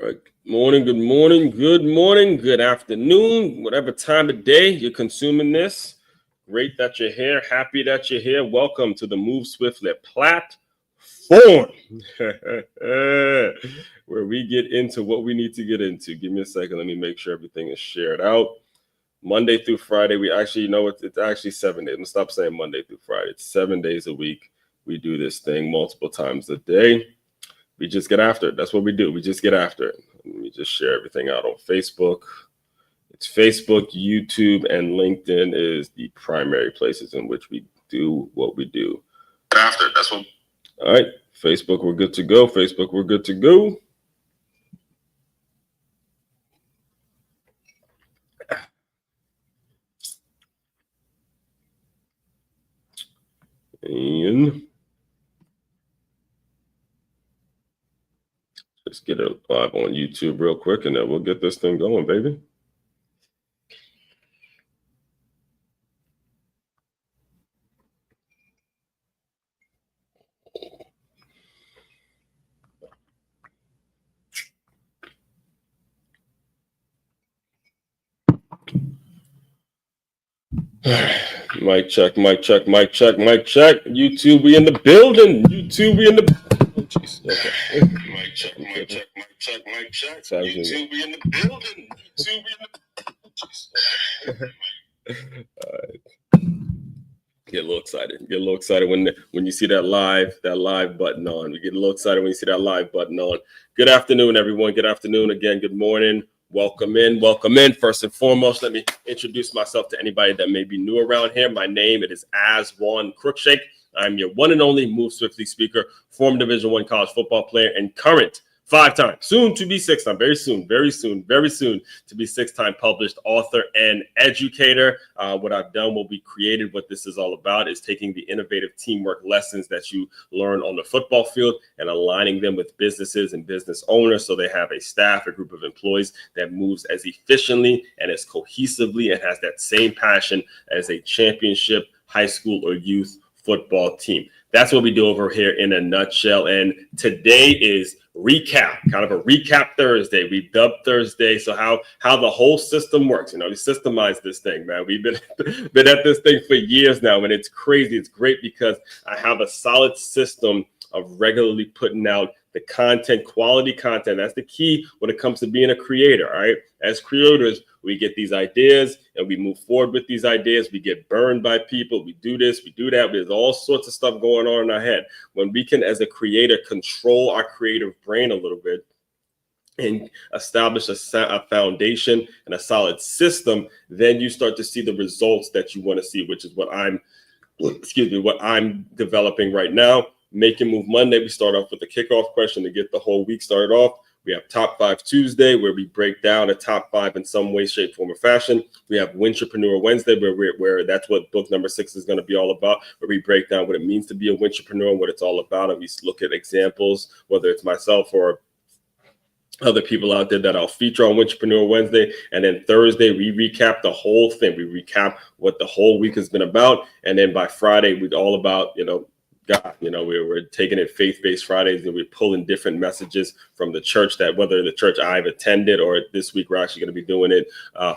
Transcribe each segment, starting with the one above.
All right. Good morning, good afternoon, whatever time of day you're consuming this. Great that you're here. Happy that you're here. Welcome to the Move Swiftly platform, where we get into what we need to get into. Give me a second. Let me make sure everything is shared out. Monday through Friday, we actually, it's actually 7 days. I'm gonna stop saying Monday through Friday. It's 7 days a week. We do this thing multiple times a day. We just get after it. That's what we do. We just get after it. Let me just share everything out on Facebook. It's Facebook, YouTube, and LinkedIn is the primary places in which we do what we do. After it. That's what. All right. Facebook, we're good to go. Facebook, we're good to go. And let's get it live on YouTube real quick, and then we'll get this thing going, baby. Mic check. YouTube, we in the building. YouTube, we in the. Oh, jeez. Okay. Mic check. YouTube, we in the building. YouTube, we in the. Oh, jeez. Okay. All right. Get a little excited when you see that live button on. We get a little excited when you see that live button on. Good afternoon, everyone. Good afternoon again. Good morning. Welcome in. First and foremost, let me introduce myself to anybody that may be new around here. My name is Aswan Crookshake. I'm your one and only Move Swiftly speaker, former Division I college football player, and current 5-time, soon to be 6-time, very soon to be 6-time published author and educator. What I've done, what we created, what this is all about is taking the innovative teamwork lessons that you learn on the football field and aligning them with businesses and business owners so they have a staff, a group of employees that moves as efficiently and as cohesively and has that same passion as a championship high school or youth football team. That's what we do over here in a nutshell. And today is kind of a recap Thursday. We dubbed Thursday. So how the whole system works. We systemize this thing, man. We've been at this thing for years now, and it's crazy. It's great because I have a solid system of regularly putting out the content, quality content. That's the key when it comes to being a creator. All right. As creators, we get these ideas and we move forward with these ideas. We get burned by people. We do this, we do that. There's all sorts of stuff going on in our head. When we can, as a creator, control our creative brain a little bit and establish a foundation and a solid system, then you start to see the results that you want to see, which is what I'm developing right now. Make and Move Monday. We start off with the kickoff question to get the whole week started off. We have Top 5 Tuesday, where we break down a top 5 in some way, shape, form, or fashion. We have Win-Trapreneur Wednesday, where that's what book number 6 is going to be all about, where we break down what it means to be a Win-Trapreneur and what it's all about. And we look at examples, whether it's myself or other people out there that I'll feature on Win-Trapreneur Wednesday. And then Thursday, we recap the whole thing. We recap what the whole week has been about. And then by Friday, we're all about, God, we're taking it faith-based Fridays, and we're pulling different messages from the church, that whether the church I've attended or this week we're actually going to be doing it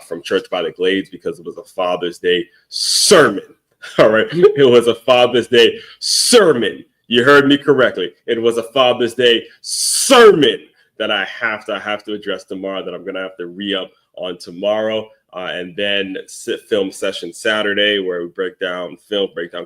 from Church by the Glades, because it was a Father's Day sermon. All right. It was a Father's Day sermon. You heard me correctly. It was a Father's Day sermon that I have to address tomorrow, that I'm going to have to re-up on tomorrow. And then film session Saturday, where we break down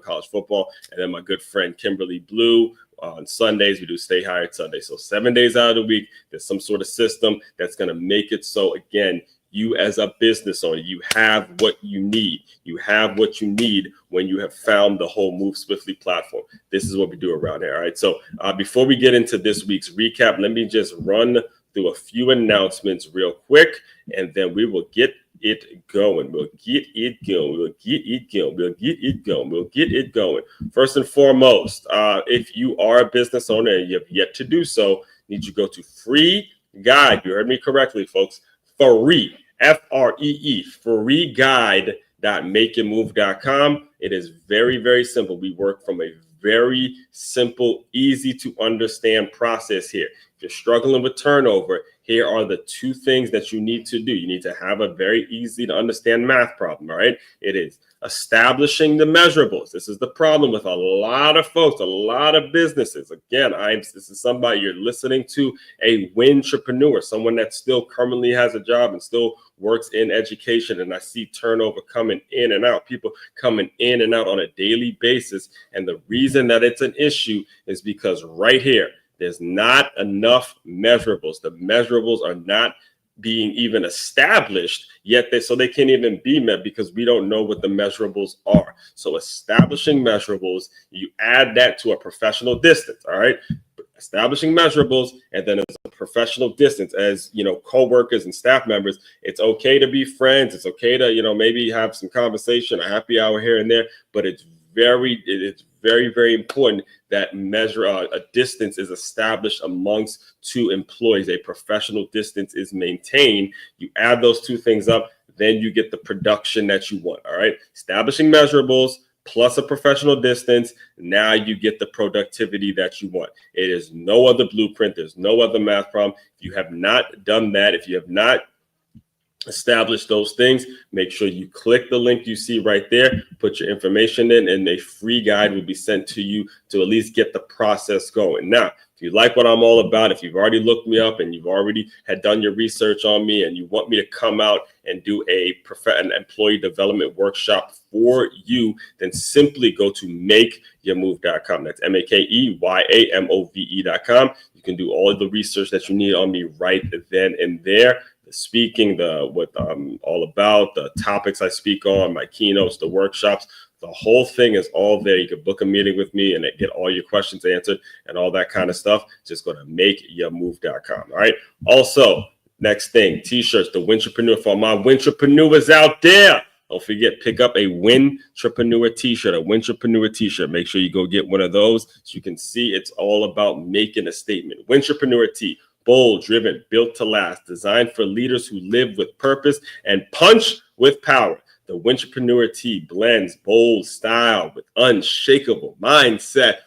college football. And then my good friend Kimberly Blue on Sundays, we do Stay Hired Sunday. So 7 days out of the week, there's some sort of system that's going to make it so, again, you as a business owner, you have what you need. You have what you need when you have found the whole Move Swiftly platform. This is what we do around here. All right. So before we get into this week's recap, let me just run through a few announcements real quick, and then we will get it going. We'll get it going. First and foremost, if you are a business owner and you have yet to do so, need you go to free guide. You heard me correctly, folks. Free, Free, free guide.makeitmove.com. It is very, very simple. We work from a very simple, easy to understand process here. If you're struggling with turnover, here are the two things that you need to do. You need to have a very easy to understand math problem, all right? It is establishing the measurables. This is the problem with a lot of folks, a lot of businesses. Again, this is somebody you're listening to, a Win-Trapreneur, someone that still currently has a job and still works in education. And I see turnover coming in and out, people coming in and out on a daily basis. And the reason that it's an issue is because right here, there's not enough measurables. The measurables are not being even established yet, so they can't even be met because we don't know what the measurables are. So establishing measurables, you add that to a professional distance, all right? Establishing measurables, and then as a professional distance, as you know, co-workers and staff members, it's okay to be friends. It's okay to, you know, maybe have some conversation, a happy hour here and there, but it's very, very important that a distance is established amongst two employees. A professional distance is maintained. You add those two things up, then you get the production that you want. All right. Establishing measurables plus a professional distance. Now you get the productivity that you want. It is no other blueprint. There's no other math problem. If you have not done that, if you have not establish those things, make sure you click the link you see right there, put your information in, and a free guide will be sent to you to at least get the process going. Now, if you like what I'm all about, if you've already looked me up and you've already had done your research on me and you want me to come out and do an employee development workshop for you, then simply go to makeyourmove.com. That's makeymove.com. You can do all of the research that you need on me right then and there. Speaking, what I'm all about, the topics I speak on, my keynotes, the workshops, the whole thing is all there. You can book a meeting with me and get all your questions answered and all that kind of stuff. Just go to makeyourmove.com. All right. Also, next thing, t-shirts, the Win-Trapreneur, for my Win-Trapreneurs out there. Don't forget, pick up a Win-Trapreneur t-shirt, a Win-Trapreneur t-shirt. Make sure you go get one of those so you can see it's all about making a statement. Win-Trapreneur tee. Bold, driven, built to last, designed for leaders who live with purpose and punch with power. The Win-Trapreneur tee blends bold style with the unshakable mindset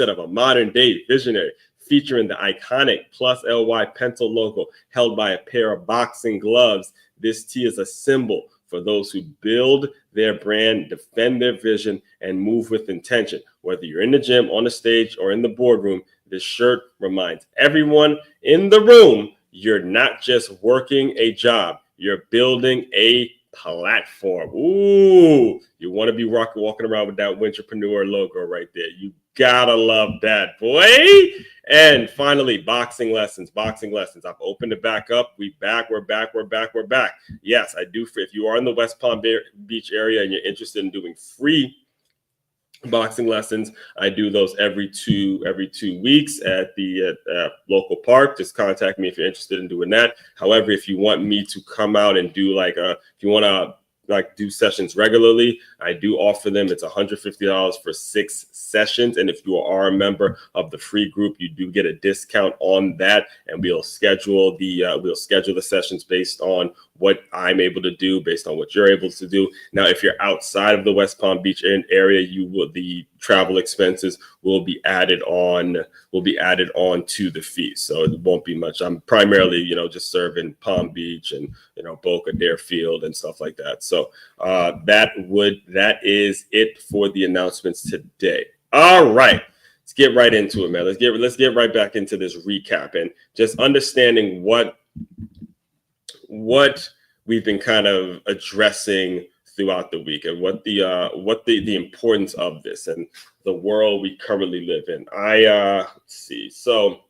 of a modern day visionary, featuring the iconic +LY pencil logo held by a pair of boxing gloves. This tee is a symbol for those who build their brand, defend their vision, and move with intention. Whether you're in the gym, on the stage, or in the boardroom, this shirt reminds everyone in the room you're not just working a job, you're building a platform. Ooh, you want to be walking around with that Win-Trapreneur logo right there. You gotta love that, boy. And finally, boxing lessons. I've opened it back up. We're back. Yes, I do. If you are in the West Palm Beach area and you're interested in doing free boxing lessons, I do those every 2 weeks at the local park. Just contact me if you're interested in doing that. However, if you want me to come out and do if you want to do sessions regularly, I do offer them. It's $150 for 6 sessions, and if you are a member of the free group, you do get a discount on that. And we'll schedule the sessions based on what I'm able to do, based on what you're able to do. Now, if you're outside of the West Palm Beach area, the travel expenses will be added on to the fee. So it won't be much. I'm primarily, just serving Palm Beach and, Boca, Deerfield and stuff like that. So that is it for the announcements today. All right. Let's get right into it, man. Let's get right back into this recap and just understanding what we've been kind of addressing throughout the week and what the importance of this and the world we currently live in. Let's see. So,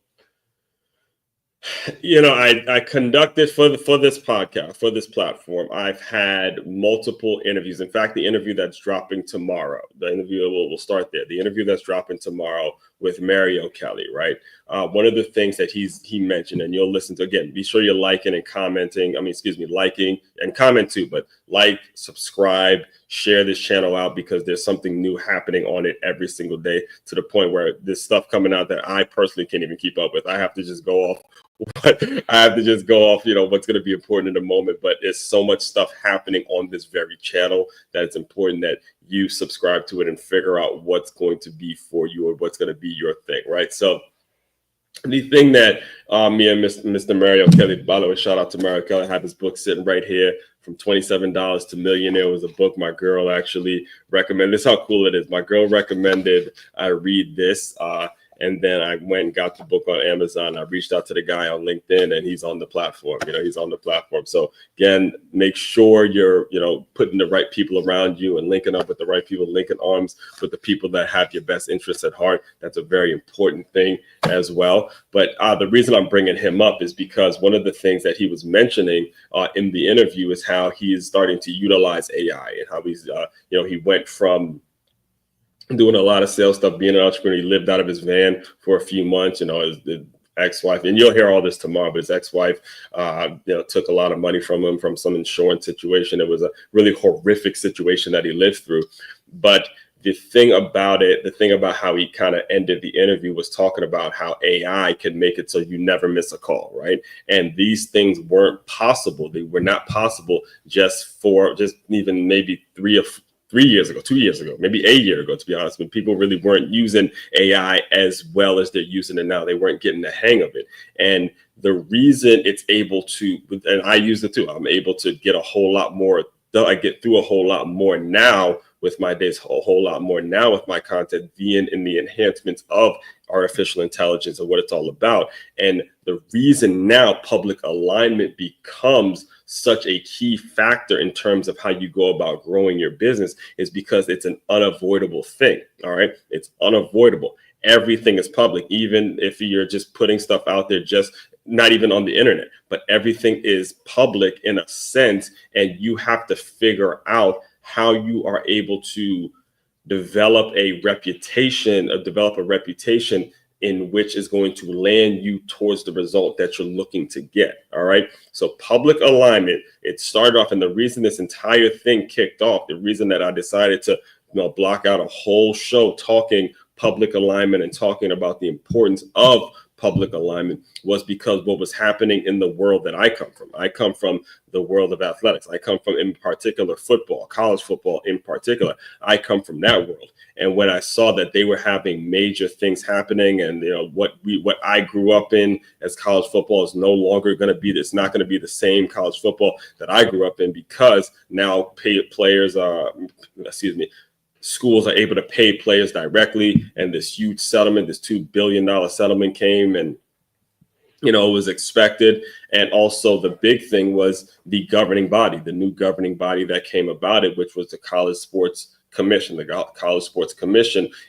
I conducted for this podcast, for this platform, I've had multiple interviews. In fact, the interview that's dropping tomorrow, we'll start there. The interview that's dropping tomorrow with Mario Kelly, right? One of the things that he mentioned, and you'll listen to, again, be sure you're liking and commenting. Liking and comment too, but like, subscribe, share this channel out, because there's something new happening on it every single day, to the point where there's stuff coming out that I personally can't even keep up with. I have to just go off what's going to be important in the moment. But there's so much stuff happening on this very channel that it's important that you subscribe to it and figure out what's going to be for you or what's going to be your thing, right? So the thing that Me and Mr. Mario Kelly. By the way, shout out to Mario Kelly. I have his book sitting right here, From $27 to Millionaire. Was a book my girl actually recommended. This is how cool it is. My girl recommended I read this. And then I went and got the book on Amazon. I reached out to the guy on LinkedIn, and he's on the platform. He's on the platform. So again, make sure you're, putting the right people around you and linking up with the right people, linking arms with the people that have your best interests at heart. That's a very important thing as well. But the reason I'm bringing him up is because one of the things that he was mentioning in the interview is how he is starting to utilize AI, and how he's, he went from doing a lot of sales stuff, being an entrepreneur. He lived out of his van for a few months. His ex-wife, and you'll hear all this tomorrow, but his ex-wife, took a lot of money from him from some insurance situation. It was a really horrific situation that he lived through. But the thing about how he kind of ended the interview was talking about how AI can make it so you never miss a call, right? And these things weren't possible. They were not possible just even maybe 3 years ago, 2 years ago, maybe a year ago, to be honest, when people really weren't using AI as well as they're using it now. They weren't getting the hang of it. And the reason it's able to, and I use it too, I'm able to get a whole lot more. I get through a whole lot more now with my days, a whole lot more now with my content, being in the enhancements of artificial intelligence and what it's all about. And the reason now public alignment becomes such a key factor in terms of how you go about growing your business is because it's an unavoidable thing. All right. It's unavoidable. Everything is public, even if you're just putting stuff out there, just not even on the internet, but everything is public in a sense. And you have to figure out how you are able to develop a reputation in which is going to land you towards the result that you're looking to get. All right. So public alignment, it started off, and the reason this entire thing kicked off, the reason that I decided to block out a whole show talking public alignment and talking about the importance of public alignment was because what was happening in the world that I come from. I come from the world of athletics. I come from, in particular, football, college football in particular. I come from that world. And when I saw that they were having major things happening, and what I grew up in as college football is no longer going to be, it's not going to be the same college football that I grew up in, because now schools are able to pay players directly, and this huge settlement, this $2 billion settlement came, and it was expected. And also the big thing was the new governing body that came about it, which was the College Sports Commission,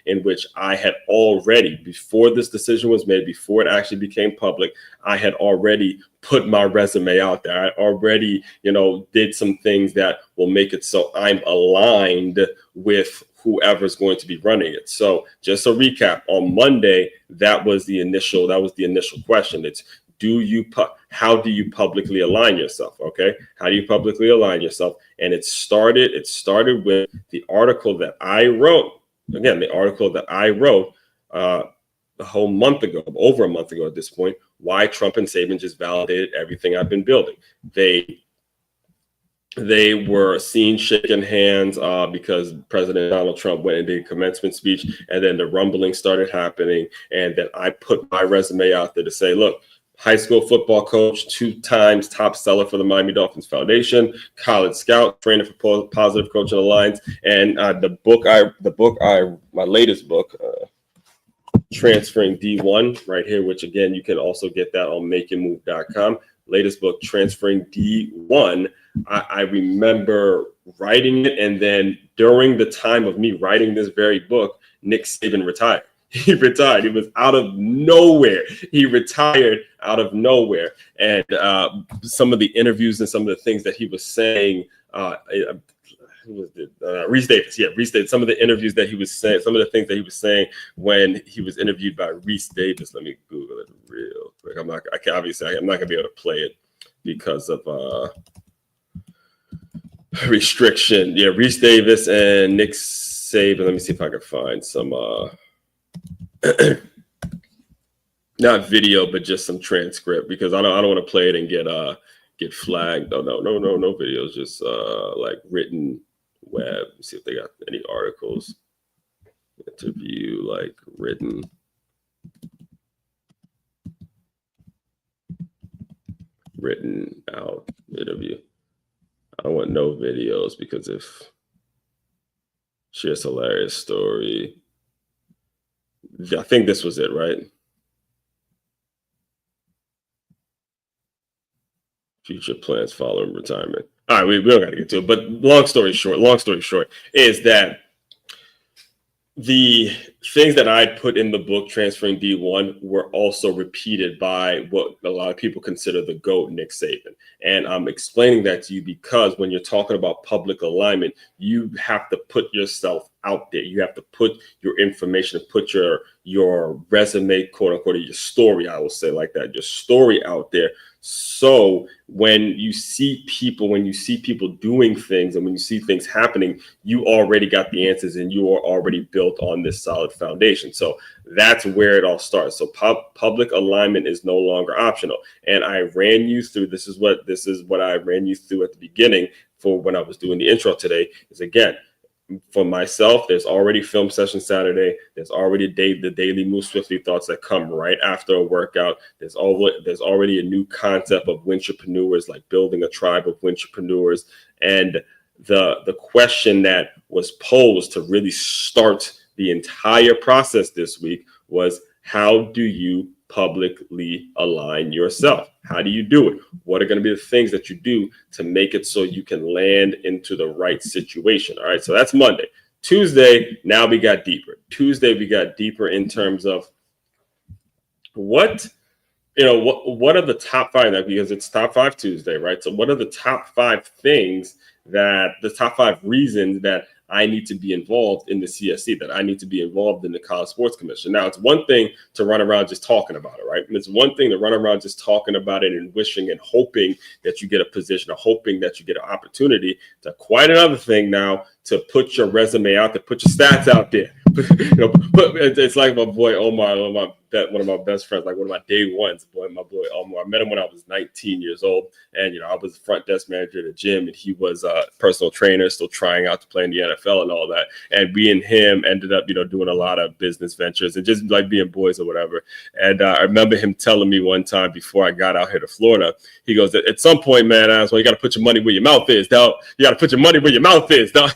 in which I had already, before this decision was made, before it actually became public, I had already put my resume out there. I already, did some things that will make it so I'm aligned with whoever's going to be running it. So just a recap, on Monday, that was the initial question. It's, how do you publicly align yourself? Okay. How do you publicly align yourself? And it started with the article that I wrote. Again, the article that I wrote a whole month ago, over a month ago at this point, why Trump and Saban just validated everything I've been building. They were seen shaking hands because President Donald Trump went and did a commencement speech, and then the rumbling started happening. And then I put my resume out there to say, look, high school football coach, 2 times top seller for the Miami Dolphins Foundation, college scout, trainer for Positive Coaching Alliance, and my latest book, Transferring D1, right here, which again, you can also get that on makeitmove.com. Latest book, Transferring D1. I remember writing it, and then during the time of me writing this very book, Nick Saban retired. He retired. He was out of nowhere. He retired out of nowhere. And some of the interviews and some of the things that he was saying, Reese Davis. Yeah, Reese Davis. Some of the interviews that he was saying, some of the things that he was saying when he was interviewed by Reese Davis. Let me Google it real quick. I'm not gonna be able to play it because of restriction. Yeah, Reese Davis and Nick Saban. Let me see if I can find some not video, but just some transcript, because I don't want to play it and get flagged. No videos, just like written web. See if they got any articles. Interview, like written. written out interview. I don't want no videos because if shares hilarious story, I think this was it, right? Future plans following retirement. All right, we don't got to get to it, but long story short is that the things that I put in the book, Transferring D1, were also repeated by what a lot of people consider the GOAT, Nick Saban. And I'm explaining that to you because when you're talking about public alignment, you have to put yourself out there. You have to put your information, put your resume, quote unquote, your story, I will say like that, your story out there. So when you see people doing things and when you see things happening, you already got the answers and you are already built on this solid foundation. So that's where it all starts. So public alignment is no longer optional. And I ran you through, this is what I ran you through at the beginning for when I was doing the intro today, is again, for myself, there's already film session Saturday. There's already the daily Move Swiftly thoughts that come right after a workout. There's already a new concept of Win-Trapreneurs, like building a tribe of Win-Trapreneurs. And the question that was posed to really start the entire process this week was, how do you publicly align yourself? How do you do it? What are going to be the things that you do to make it so you can land into the right situation? All right, so that's Monday. Tuesday, now we got deeper. Tuesday, we got deeper in terms of what are the top five, because it's Top 5 Tuesday, right? So what are the top 5 things the top 5 reasons that I need to be involved in the CSC, that I need to be involved in the College Sports Commission? Now, it's one thing to run around just talking about it, right? And it's one thing to run around just talking about it and wishing and hoping that you get a position or hoping that you get an opportunity. It's quite another thing now to put your resume out there, put your stats out there. It's like my boy Omar, one of my best friends, like one of my day ones, my boy Omar. I met him when I was 19 years old, and I was the front desk manager at the gym, and he was a personal trainer, still trying out to play in the NFL and all that. And we and him ended up, doing a lot of business ventures and just like being boys or whatever. And I remember him telling me one time before I got out here to Florida, he goes, "At some point, man, you got to put your money where your mouth is, dog. You got to put your money where your mouth is, dog."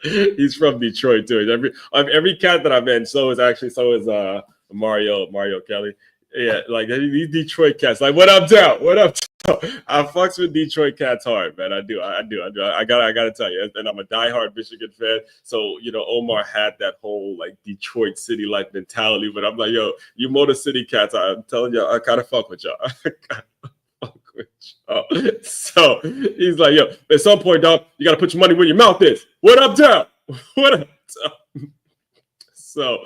He's from Detroit too. Every cat that I've met, so is Mario Kelly. Yeah, like these Detroit cats. Like, what up, Dow? What up, Dow? I fucks with Detroit cats hard, man. I do. I gotta tell you, and I'm a diehard Michigan fan. So Omar had that whole like Detroit city like mentality, but I'm like, yo, you Motor City cats. I'm telling you, I kind of fuck with y'all. So he's like, yo, at some point, dog, you got to put your money where your mouth is. What up, Dow? What up, Dow? So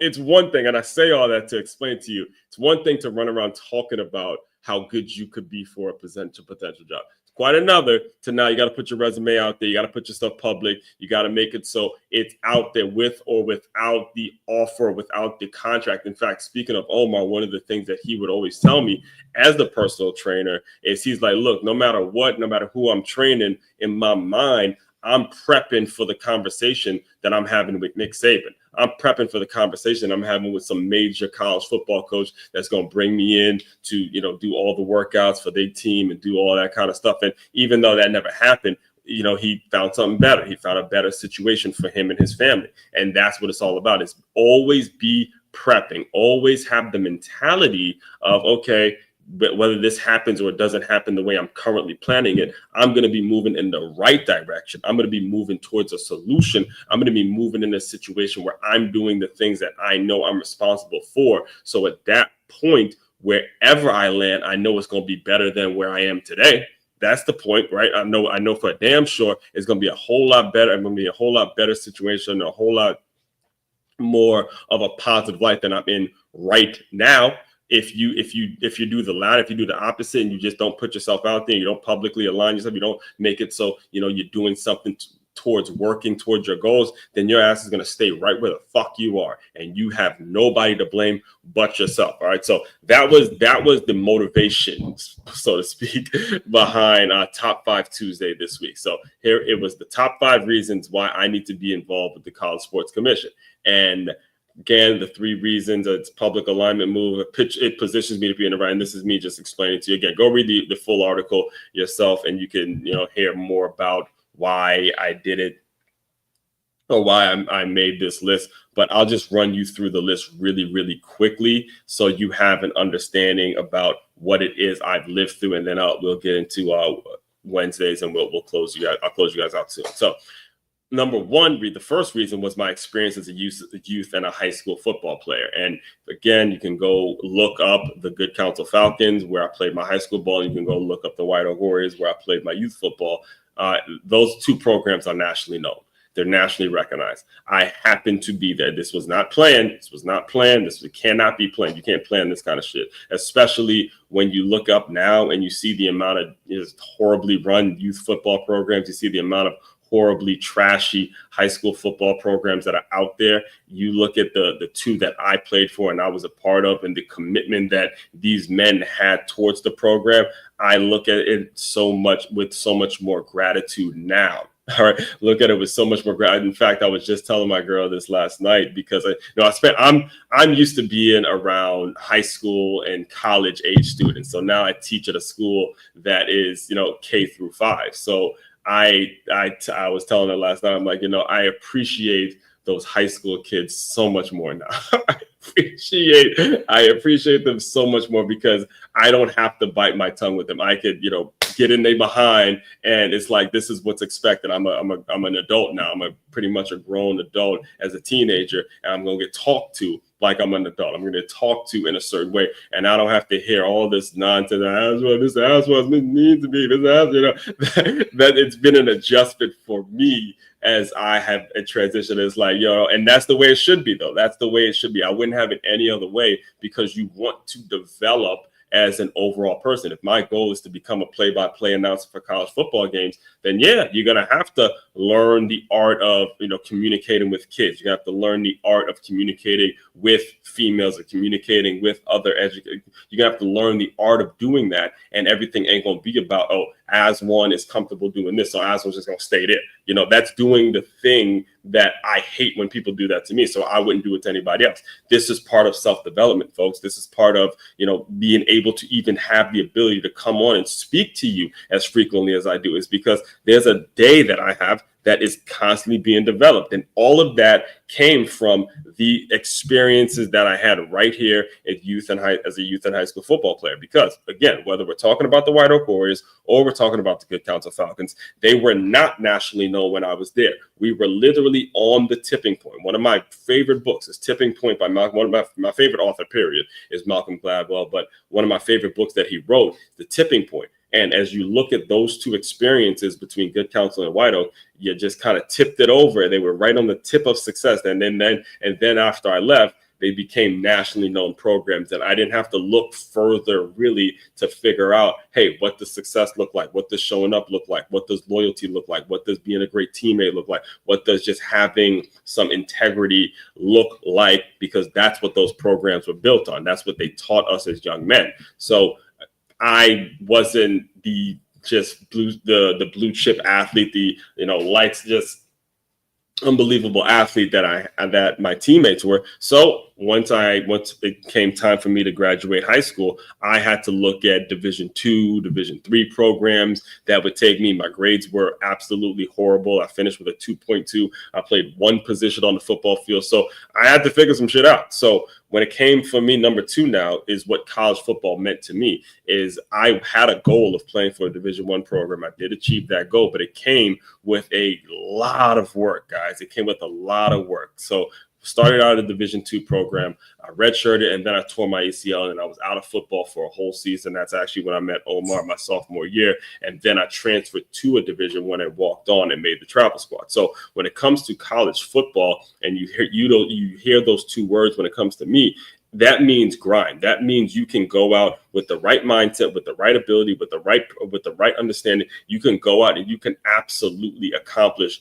it's one thing, and I say all that to explain to you, it's one thing to run around talking about how good you could be for a potential job. It's quite another to now you got to put your resume out there. You got to put your stuff public. You got to make it so it's out there with or without the offer, without the contract. In fact, speaking of Omar, one of the things that he would always tell me as the personal trainer is he's like, look, no matter what, no matter who I'm training, in my mind, I'm prepping for the conversation that I'm having with Nick Saban. I'm prepping for the conversation I'm having with some major college football coach that's going to bring me in to, do all the workouts for their team and do all that kind of stuff. And even though that never happened, he found something better. He found a better situation for him and his family. And that's what it's all about, is always be prepping, always have the mentality of, okay, but whether this happens or it doesn't happen the way I'm currently planning it, I'm going to be moving in the right direction. I'm going to be moving towards a solution. I'm going to be moving in a situation where I'm doing the things that I know I'm responsible for. So at that point, wherever I land, I know it's going to be better than where I am today. That's the point, right? I know for a damn sure it's going to be a whole lot better. It's going to be a whole lot better situation, a whole lot more of a positive life than I'm in right now. If you do the latter, if you do the opposite, and you just don't put yourself out there, you don't publicly align yourself, you don't make it so you're doing something towards working towards your goals, then your ass is going to stay right where the fuck you are, and you have nobody to blame but yourself. All right, so that was the motivation, so to speak, behind Top 5 Tuesday this week. So here it was, the top 5 reasons why I need to be involved with the College Sports Commission. And Again, the 3 reasons: it's public alignment move. It positions me to be in the right. And this is me just explaining to you again. Go read the full article yourself, and you can hear more about why I did it or why I made this list. But I'll just run you through the list really, really quickly, so you have an understanding about what it is I've lived through, and then we'll get into Wednesdays, and we'll close you guys. I'll close you guys out soon. So, number one, the first reason was my experience as a youth and a high school football player. And again, you can go look up the Good Counsel Falcons, where I played my high school ball. You can go look up the White Oak Warriors, where I played my youth football. Those 2 programs are nationally known. They're nationally recognized. I happen to be there. This was not planned. This cannot be planned. You can't plan this kind of shit, especially when you look up now and you see the amount of horribly run youth football programs. You see the amount of horribly trashy high school football programs that are out there. You look at the 2 that I played for and I was a part of, and the commitment that these men had towards the program. I look at it with so much more gratitude now. All right, look at it with so much more gratitude. In fact, I was just telling my girl this last night, because I'm used to being around high school and college age students. So now I teach at a school that is K through 5. So I was telling her last night, I'm like, I appreciate those high school kids so much more now. I appreciate them so much more, because I don't have to bite my tongue with them. I could, get in their behind, and it's like, this is what's expected. I'm an adult now. I'm pretty much a grown adult as a teenager, and I'm gonna get talked to like I'm an adult. I'm gonna talk to in a certain way, and I don't have to hear all this nonsense. This is what it needs to be. That it's been an adjustment for me as I have a transition. It's like, and that's the way it should be, though. That's the way it should be. I wouldn't have it any other way, because you want to develop as an overall person. If my goal is to become a play-by-play announcer for college football games, then yeah, you're going to have to learn the art of, communicating with kids. You're going to have to learn the art of communicating with females or communicating with other educators. You're going to have to learn the art of doing that, and everything ain't going to be about, as one is comfortable doing this, so as one's just going to stay there. That's doing the thing that I hate when people do that to me, so I wouldn't do it to anybody else. This is part of self-development, folks. This is part of, being able to even have the ability to come on and speak to you as frequently as I do, is because there's a day that I have that is constantly being developed. And all of that came from the experiences that I had right here as a youth and high school football player. Because again, whether we're talking about the White Oak Warriors or we're talking about the Good Counsel Falcons, they were not nationally known when I was there. We were literally on the tipping point. One of my favorite books is Tipping Point by Malcolm. One of my favorite author, period, is Malcolm Gladwell. But one of my favorite books that he wrote, The Tipping Point. And as you look at those 2 experiences between Good Counsel and White Oak, you just kind of tipped it over. They were right on the tip of success. And then after I left, they became nationally known programs. And I didn't have to look further really to figure out, hey, what does success look like? What does showing up look like? What does loyalty look like? What does being a great teammate look like? What does just having some integrity look like? Because that's what those programs were built on. That's what they taught us as young men. So I wasn't the blue chip athlete, the lights just unbelievable athlete that my teammates were. So once it came time for me to graduate high school, I had to look at Division II, Division III programs that would take me. My grades were absolutely horrible. I finished with a 2.2. I played 1 position on the football field. So I had to figure some shit out. So when it came for me, number 2 now is what college football meant to me. Is I had a goal of playing for a Division I program. I did achieve that goal, but it came with a lot of work, guys. It came with a lot of work. So started out a Division II program. I redshirted, and then I tore my ACL, and I was out of football for a whole season. That's actually when I met Omar my sophomore year. And then I transferred to a Division I and walked on and made the travel squad. So when it comes to college football, and you hear those 2 words when it comes to me, that means grind. That means you can go out with the right mindset, with the right ability, with the right understanding. You can go out and you can absolutely accomplish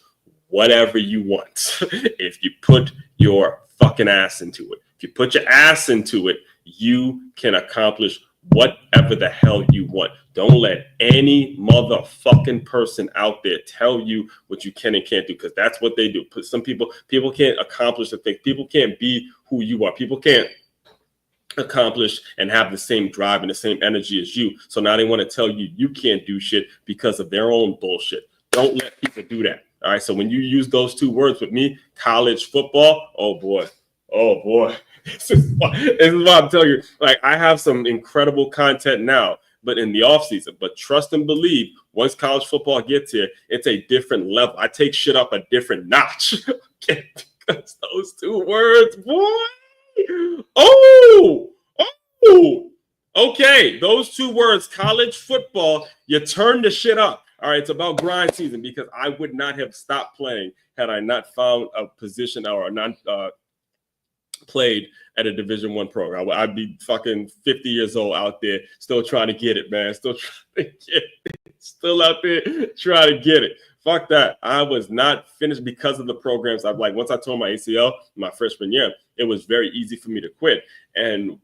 whatever you want if you put your fucking ass into it. If you put your ass into it, you can accomplish whatever the hell you want. Don't let any motherfucking person out there tell you what you can and can't do, because that's what they do. Some people can't accomplish the thing. People can't be who you are. People can't accomplish and have the same drive and the same energy as you. So now they want to tell you you can't do shit because of their own bullshit. Don't let people do that. All right. So when you use those two words with me, college football, oh boy. This is why I'm telling you, like, I have some incredible content now, but in the off season. But trust and believe, once college football gets here, it's a different level. I take shit up a different notch. Okay, because those two words, boy. Oh, okay. Those two words, college football, you turn the shit up. All right, it's about grind season, because I would not have stopped playing had I not found a position or not played at a Division I program. I'd be fucking 50 years old out there still trying to get it, man. Still trying to get it. Still out there trying to get it. Fuck that. I was not finished because of the programs. I'm like, once I tore my ACL my freshman year, it was very easy for me to quit. And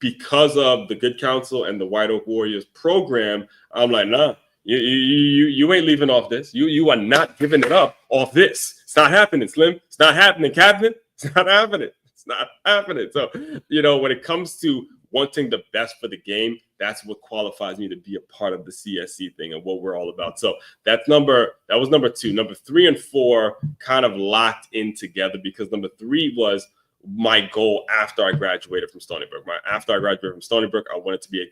because of the Good Counsel and the White Oak Warriors program, I'm like, nah, you ain't leaving off this. You are not giving it up off this. It's not happening, Slim. It's not happening, Captain. It's not happening. It's not happening. So, when it comes to wanting the best for the game, that's what qualifies me to be a part of the CSC thing and what we're all about. So that was number 2. Number 3 and 4 kind of locked in together, because number 3 was my goal after I graduated from Stony Brook. After I graduated from Stony Brook, I wanted to be a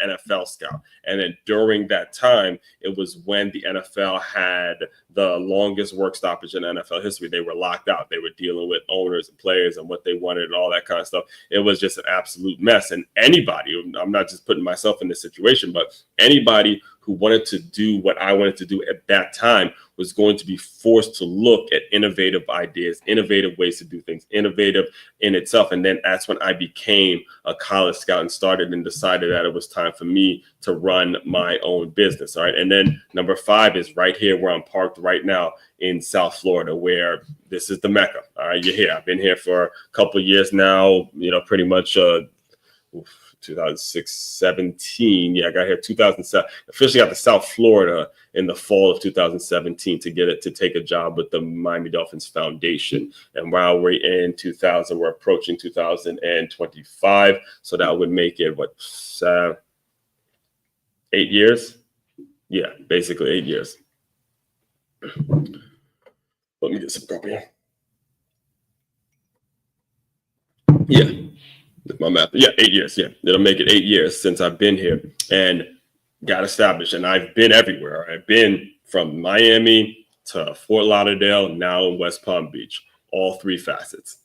NFL scout. And then during that time, it was when the NFL had the longest work stoppage in NFL history. They were locked out. They were dealing with owners and players and what they wanted and all that kind of stuff. It was just an absolute mess. And anybody, I'm not just putting myself in this situation, but anybody who wanted to do what I wanted to do at that time was going to be forced to look at innovative ideas, innovative ways to do things, innovative in itself. And then that's when I became a college scout and started and decided that it was time for me to run my own business. All right. And then number 5 is right here where I'm parked right now in South Florida, where this is the Mecca. All right. You're here. I've been here for a couple of years now, pretty much 2006, 17. Yeah, I got here 2007. Officially got to South Florida in the fall of 2017 to take a job with the Miami Dolphins Foundation. And while we're in 2000, we're approaching 2025. So that would make it, 8 years? Yeah, basically 8 years. Let me get some coffee here. Yeah. My math. Yeah, 8 years. Yeah, it'll make it 8 years since I've been here and got established. And I've been everywhere. I've been from Miami to Fort Lauderdale, now in West Palm Beach, all 3 facets.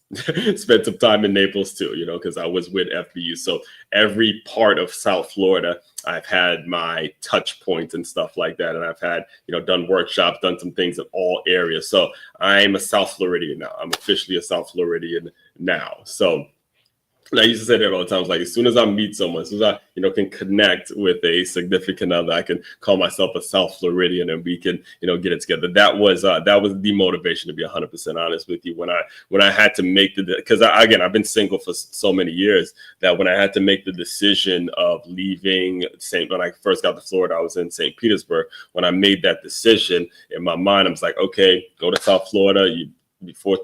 Spent some time in Naples too, because I was with FBU. So every part of South Florida, I've had my touch points and stuff like that. And I've had, done workshops, done some things in all areas. So I'm a South Floridian now. I'm officially a South Floridian now. So I used to say that all the time. Like, as soon as I meet someone, as soon as I, can connect with a significant other, I can call myself a South Floridian, and we can, get it together. That was the motivation, to be 100% honest with you. When I had to make because I've been single for so many years that when I had to make the decision of leaving when I first got to Florida, I was in St. Petersburg. When I made that decision in my mind, I was like, okay, go to South Florida. Before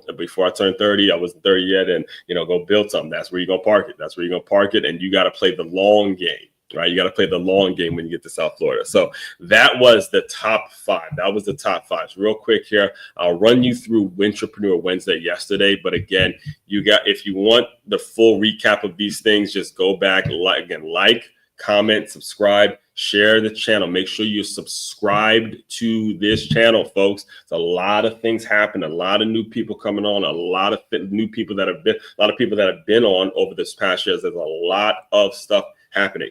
I turned 30, I wasn't 30 yet, and go build something. That's where you're gonna park it. That's where you're gonna park it, and you got to play the long game, right? You got to play the long game when you get to South Florida. So that was the top 5. That was the top 5. So real quick here, I'll run you through Win-Trapreneur Wednesday yesterday. But again, if you want the full recap of these things, just go back, like, comment, subscribe, share the channel. Make sure you're subscribed to this channel, folks. There's a lot of things happening, a lot of new people coming on, a lot of new people that have been on over this past year. There's a lot of stuff happening.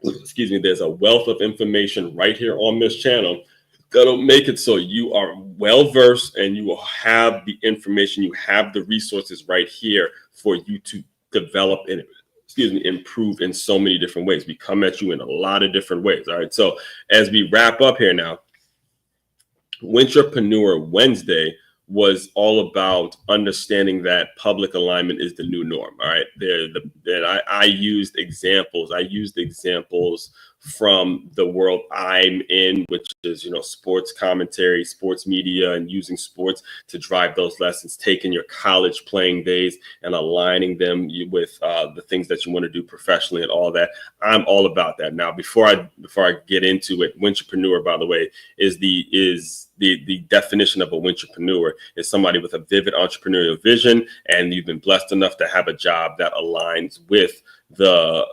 Excuse me. There's a wealth of information right here on this channel that'll make it so you are well versed and you will have the information, you have the resources right here for you to develop in it. Improve in so many different ways. We come at you in a lot of different ways. All right. So as we wrap up here now, Win-Trapreneur Wednesday was all about understanding that public alignment is the new norm. All right. I used examples. from the world I'm in, which is, sports commentary, sports media, and using sports to drive those lessons, taking your college playing days and aligning them with the things that you want to do professionally and all that. I'm all about that. Now, before I get into it, Win-Trapreneur, by the way, is the definition of a Win-Trapreneur is somebody with a vivid entrepreneurial vision, and you've been blessed enough to have a job that aligns with the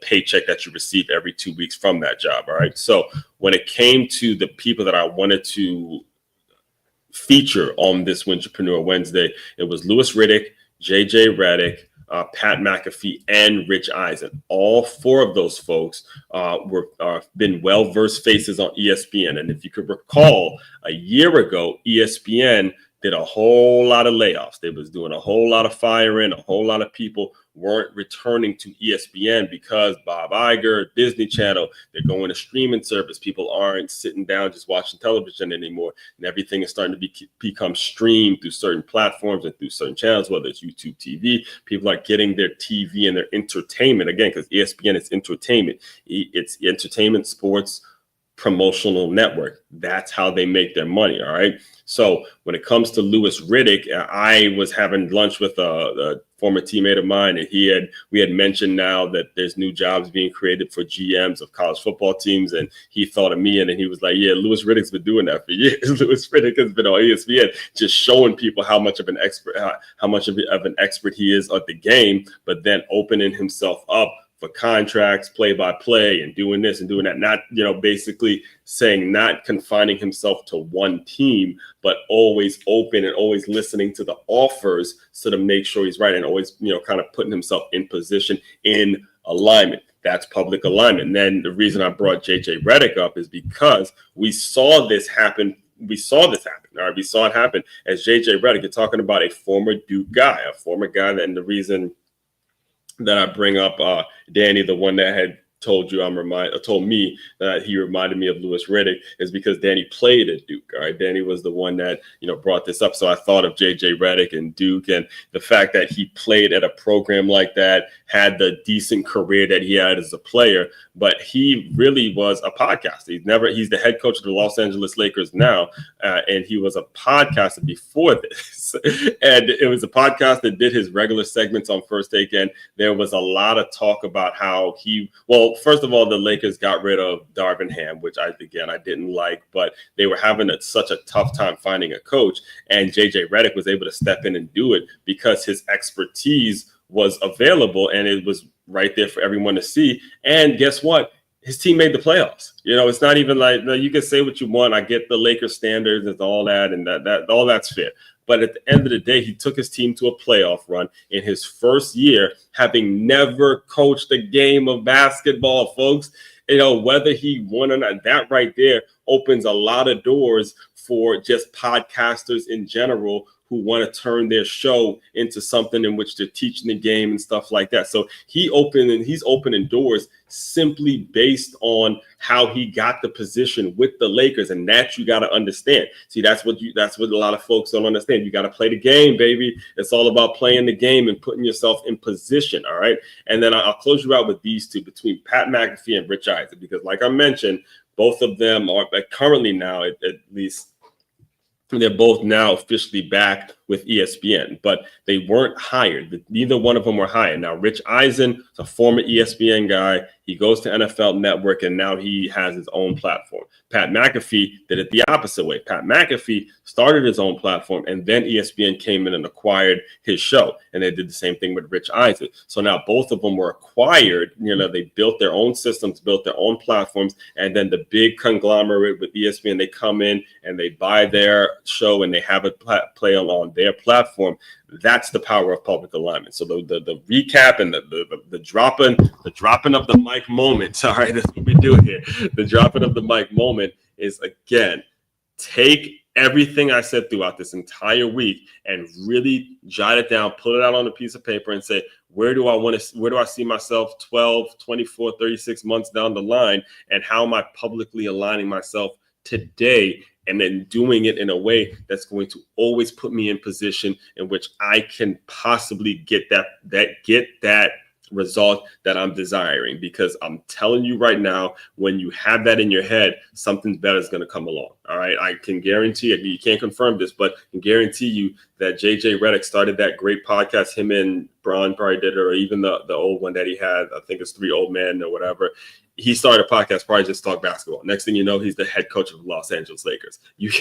paycheck that you receive every 2 weeks from that job. All right. So when it came to the people that I wanted to feature on this Win-Trapreneur Wednesday, it was Louis Riddick, JJ Redick, Pat McAfee, and Rich Eisen. All four of those folks been well-versed faces on ESPN. And if you could recall, a year ago, ESPN did a whole lot of layoffs. They was doing a whole lot of firing. A whole lot of people weren't returning to ESPN because Bob Iger, Disney Channel, they're going to streaming service. People aren't sitting down just watching television anymore. And everything is starting to become streamed through certain platforms and through certain channels, whether it's YouTube TV. People are getting their TV and their entertainment, again, because ESPN is entertainment. It's entertainment, sports, promotional network. That's how they make their money. All right. So when it comes to Louis Riddick, I was having lunch with a former teammate of mine, and we had mentioned now that there's new jobs being created for GMs of college football teams, and he thought of me, and he was like, "Yeah, Louis Riddick's been doing that for years. Louis Riddick has been on ESPN, just showing people how much of an expert, he is at the game, but then opening himself up for contracts, play-by-play, and doing this and doing that. Not, basically saying not confining himself to one team, but always open and always listening to the offers so to make sure he's right, and always, kind of putting himself in position in alignment. That's public alignment. And then the reason I brought JJ Redick up is because we saw this happen. All right, we saw it happen as JJ Redick. You're talking about a former Duke guy, and the reason that I bring up Danny, the one that had told me that he reminded me of Louis Riddick, is because Danny played at Duke. All right, Danny was the one that brought this up. So I thought of JJ Redick and Duke, and the fact that he played at a program like that, had the decent career that he had as a player, but he really was a podcaster. He's the head coach of the Los Angeles Lakers now, and he was a podcaster before this. And it was a podcast that did his regular segments on First Take, and there was a lot of talk about how first of all, the Lakers got rid of Darvin Ham, which I didn't like, but they were having such a tough time finding a coach, and JJ Redick was able to step in and do it because his expertise was available and it was right there for everyone to see. And guess what? His team made the playoffs. It's not even like, you can say what you want. I get the Lakers standards and all that, and that all that's fair. But at the end of the day, he took his team to a playoff run in his first year, having never coached a game of basketball, folks. Whether he won or not, that right there opens a lot of doors for just podcasters in general who want to turn their show into something in which they're teaching the game and stuff like that. So he's opening doors simply based on how he got the position with the Lakers, and that you got to understand. See, that's what a lot of folks don't understand. You got to play the game, baby. It's all about playing the game and putting yourself in position. All right, and then I'll close you out with these two, between Pat McAfee and Rich Eisen, because like I mentioned, both of them are currently now at least. They're both now officially back with ESPN, but they weren't hired. Neither one of them were hired. Now, Rich Eisen is a former ESPN guy. He goes to NFL Network, and now he has his own platform. Pat McAfee did it the opposite way. Pat McAfee started his own platform, and then ESPN came in and acquired his show. And they did the same thing with Rich Eisen. So now both of them were acquired. They built their own systems, built their own platforms, and then the big conglomerate with ESPN, they come in and they buy their show and they have it play on their platform. That's the power of public alignment. So the recap and the dropping of the mic moment. All right, that's what we do here. The dropping of the mic moment is, again, take everything I said throughout this entire week and really jot it down, put it out on a piece of paper and say, where do I see myself 12, 24, 36 months down the line? And how am I publicly aligning myself today? And then doing it in a way that's going to always put me in position in which I can possibly get that result that I'm desiring, because I'm telling you right now, when you have that in your head, something better is going to come along. All right. I can guarantee it. You can't confirm this, but I can guarantee you that JJ Redick started that great podcast. Him and Braun probably did it, or even the old one that he had. I think it's 3 Old Men or whatever. He started a podcast, probably just talk basketball. Next thing you know, he's the head coach of the Los Angeles Lakers. You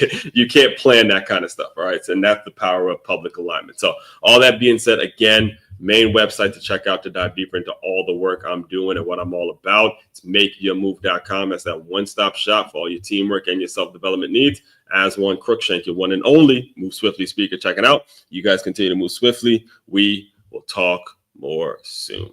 can't plan that kind of stuff. All right. And that's the power of public alignment. So all that being said, again, main website to check out to dive deeper into all the work I'm doing and what I'm all about. It's makeyourmove.com. That's that one-stop shop for all your teamwork and your self-development needs. As one Crookshank, your one and only Move Swiftly speaker. Check it out. You guys continue to move swiftly. We will talk more soon.